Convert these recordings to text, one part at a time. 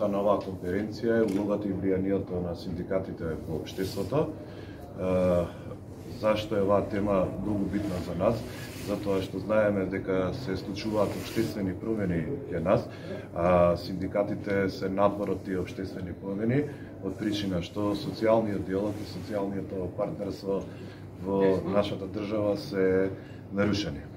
Темата на оваа конференција е улогата и влијанието на синдикатите во општеството. Зашто е оваа тема многу битна за нас? Затоа што знаеме дека се случуваат општествени промени кај нас, а синдикатите се надвор од тие општествени промени, од причина што социјалниот диалог и социјалното партнерство во нашата држава се нарушени.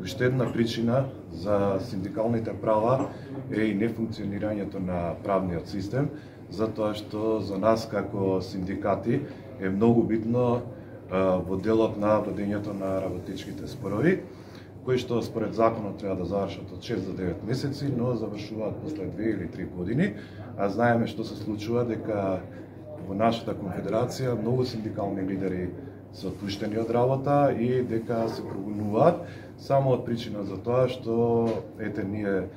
Уште една причина за синдикалните права е и нефункционирањето на правниот систем, затоа што за нас како синдикати е многу битно во делот на водењето на работничките спорови, кои што според законот треба да завршат од 6 до 9 месеци, но завршуваат после 2 или 3 години, а знаеме што се случува дека во нашата конфедерација многу синдикални лидери се отпуштени од работа и дека се прогонуваат само од причина за тоа што ние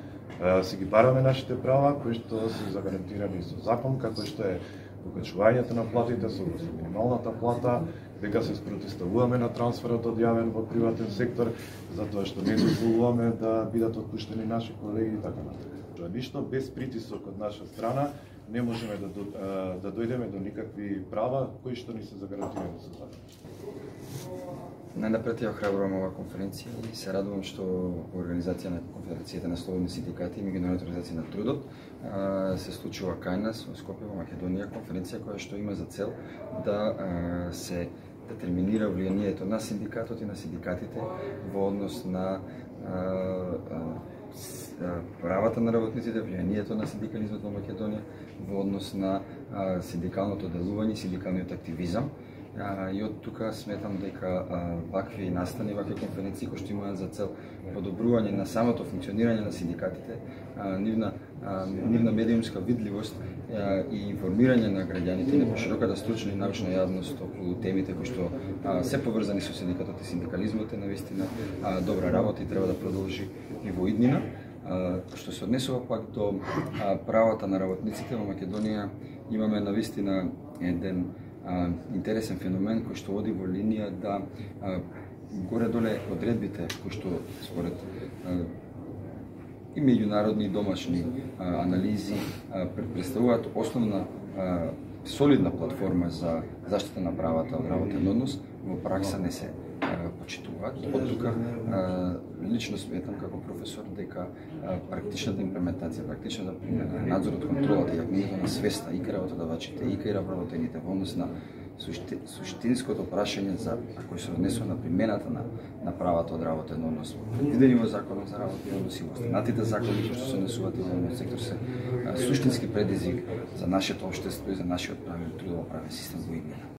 си ги бараме нашите права, кои што се загарантирани со закон, како што е покачувањето на платите со минималната плата, дека се спротивставуваме на трансферот од јавен во приватен сектор, затоа што не дозволуваме да бидат отпуштени наши колеги и така натаму. Ништо без притисок од наша страна не можеме да дојдеме до никакви права кои што ни се загарантирани со закон. Најнапред ја охрабрувам оваа конференција и се радувам што организација на Конфедерацијата на слободни синдикати и Меѓународната организација на трудот се случува кај нас во Скопје во Македонија, конференција која што има за цел да се детерминира влијанието на синдикатот и на синдикатите во однос на правата на работниците, влијанието на синдикализмот во Македонија во однос на синдикалното делување, синдикалниот активизам. И од тука сметам дека вакви настани, вакви конференции кои што имаат за цел подобрување на самото функционирање на синдикатите, нивна медиумска видливост и информирање на граѓаните и пошироката стручна и научна јавност околу темите кои што се поврзани со синдикатот и синдикализмот е навистина добра работа и треба да продолжи и во иднина. Што се однесува пак до правата на работниците во Македонија, имаме навистина еден интересен феномен кој што води во линија да горе-доле одредбите кои што според и меѓународни и домашни анализи представуваат основна солидна платформа за заштита на правата од работен однос, во пракса не се почитуваат. Од тука лично сметам како професор дека практичната имплементација, практичната надзорот, контролата и јавувањето на свеста и кај работодавачите и кај вработените во однос на суштинското прашање за кој се однесува на примената на правата од работен однос, предвидени во законот за работен однос и во останатите закони кои што се однесуваат во работниот сектор се суштински предизвик за нашето општество и за нашиот трудово-правен систем во иднина.